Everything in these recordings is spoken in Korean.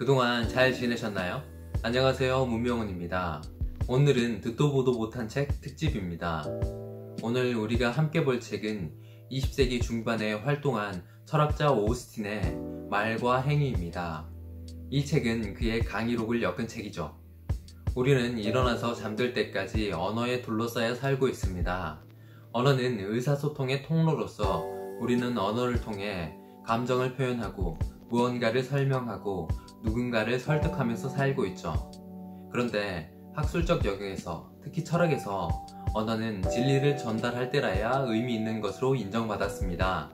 그동안 잘 지내셨나요? 안녕하세요, 문명훈입니다. 오늘은 듣도 보도 못한 책 특집입니다. 오늘 우리가 함께 볼 책은 20세기 중반에 활동한 철학자 오스틴의 말과 행위입니다. 이 책은 그의 강의록을 엮은 책이죠. 우리는 일어나서 잠들 때까지 언어에 둘러싸여 살고 있습니다. 언어는 의사소통의 통로로서 우리는 언어를 통해 감정을 표현하고 무언가를 설명하고 누군가를 설득하면서 살고 있죠. 그런데 학술적 영역에서, 특히 철학에서 언어는 진리를 전달할 때라야 의미 있는 것으로 인정받았습니다.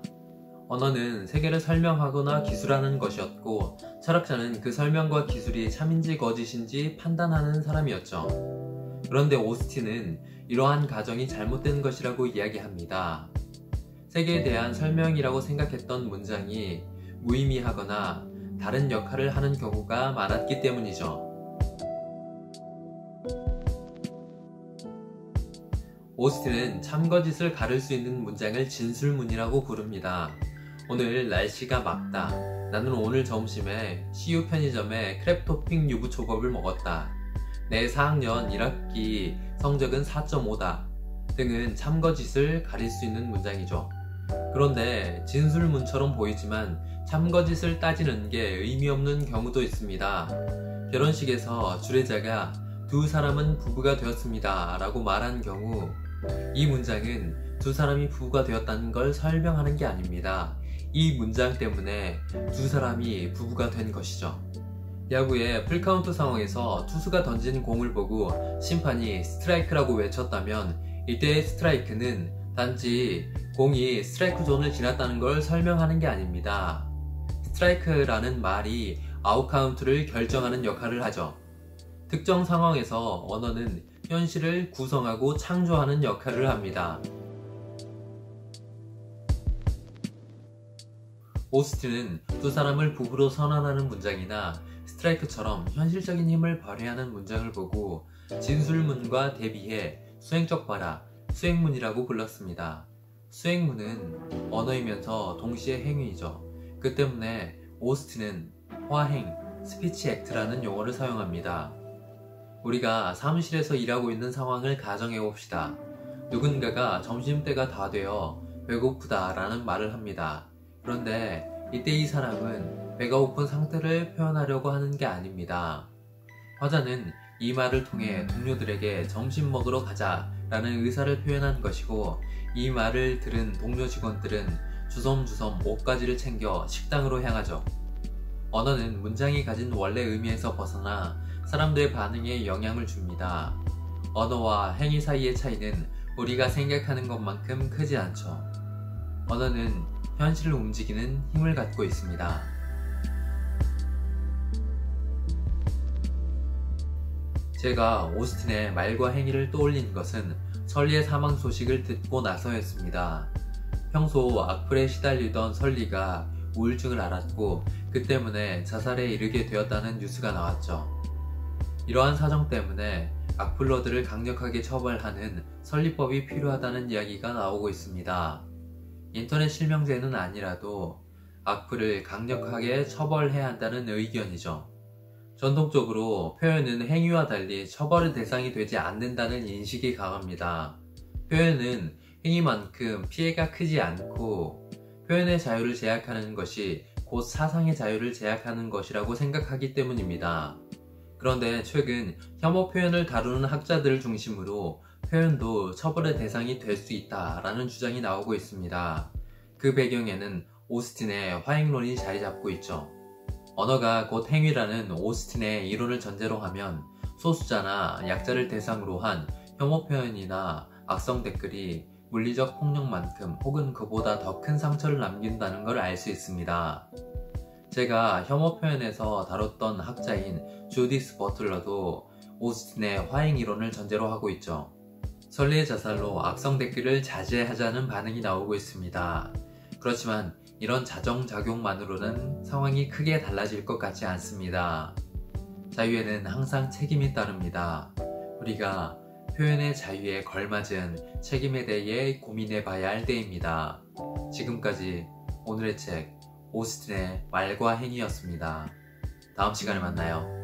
언어는 세계를 설명하거나 기술하는 것이었고, 철학자는 그 설명과 기술이 참인지 거짓인지 판단하는 사람이었죠. 그런데 오스틴은 이러한 가정이 잘못된 것이라고 이야기합니다. 세계에 대한 설명이라고 생각했던 문장이 무의미하거나 다른 역할을 하는 경우가 많았기 때문이죠. 오스틴은 참거짓을 가를 수 있는 문장을 진술문이라고 부릅니다. 오늘 날씨가 맑다. 나는 오늘 점심에 CU 편의점에 크랩 토핑 유부초밥을 먹었다. 내 4학년 1학기 성적은 4.5다. 등은 참거짓을 가릴 수 있는 문장이죠. 그런데 진술문처럼 보이지만 참거짓을 따지는 게 의미 없는 경우도 있습니다. 결혼식에서 주례자가 두 사람은 부부가 되었습니다 라고 말한 경우, 이 문장은 두 사람이 부부가 되었다는 걸 설명하는 게 아닙니다. 이 문장 때문에 두 사람이 부부가 된 것이죠. 야구의 풀카운트 상황에서 투수가 던진 공을 보고 심판이 스트라이크라고 외쳤다면, 이때의 스트라이크는 단지 공이 스트라이크 존을 지났다는 걸 설명하는 게 아닙니다. 스트라이크라는 말이 아웃 카운트를 결정하는 역할을 하죠. 특정 상황에서 언어는 현실을 구성하고 창조하는 역할을 합니다. 오스틴은 두 사람을 부부로 선언하는 문장이나 스트라이크처럼 현실적인 힘을 발휘하는 문장을 보고 진술문과 대비해 수행적 발화, 수행문이라고 불렀습니다. 수행문은 언어이면서 동시에 행위이죠. 그 때문에 오스틴은 화행, 스피치 액트라는 용어를 사용합니다. 우리가 사무실에서 일하고 있는 상황을 가정해 봅시다. 누군가가 점심때가 다 되어 배고프다 라는 말을 합니다. 그런데 이때 이 사람은 배가 고픈 상태를 표현하려고 하는 게 아닙니다. 화자는 이 말을 통해 동료들에게 점심 먹으러 가자 라는 의사를 표현한 것이고, 이 말을 들은 동료 직원들은 주섬주섬 옷가지를 챙겨 식당으로 향하죠. 언어는 문장이 가진 원래 의미에서 벗어나 사람들의 반응에 영향을 줍니다. 언어와 행위 사이의 차이는 우리가 생각하는 것만큼 크지 않죠. 언어는 현실을 움직이는 힘을 갖고 있습니다. 제가 오스틴의 말과 행위를 떠올린 것은 설리의 사망 소식을 듣고 나서였습니다. 평소 악플에 시달리던 설리가 우울증을 앓았고 그 때문에 자살에 이르게 되었다는 뉴스가 나왔죠. 이러한 사정 때문에 악플러들을 강력하게 처벌하는 설리법이 필요하다는 이야기가 나오고 있습니다. 인터넷 실명제는 아니라도 악플을 강력하게 처벌해야 한다는 의견이죠. 전통적으로 표현은 행위와 달리 처벌의 대상이 되지 않는다는 인식이 강합니다. 표현은 행위만큼 피해가 크지 않고 표현의 자유를 제약하는 것이 곧 사상의 자유를 제약하는 것이라고 생각하기 때문입니다. 그런데 최근 혐오 표현을 다루는 학자들을 중심으로 표현도 처벌의 대상이 될 수 있다라는 주장이 나오고 있습니다. 그 배경에는 오스틴의 화행론이 자리 잡고 있죠. 언어가 곧 행위라는 오스틴의 이론을 전제로 하면 소수자나 약자를 대상으로 한 혐오 표현이나 악성 댓글이 물리적 폭력만큼 혹은 그보다 더 큰 상처를 남긴다는 걸 알 수 있습니다. 제가 혐오 표현에서 다뤘던 학자인 주디스 버틀러도 오스틴의 화행 이론을 전제로 하고 있죠. 설리의 자살로 악성 댓글을 자제하자는 반응이 나오고 있습니다. 그렇지만 이런 자정작용만으로는 상황이 크게 달라질 것 같지 않습니다. 자유에는 항상 책임이 따릅니다. 우리가 표현의 자유에 걸맞은 책임에 대해 고민해 봐야 할 때입니다. 지금까지 오늘의 책 오스틴의 말과 행위였습니다. 다음 시간에 만나요.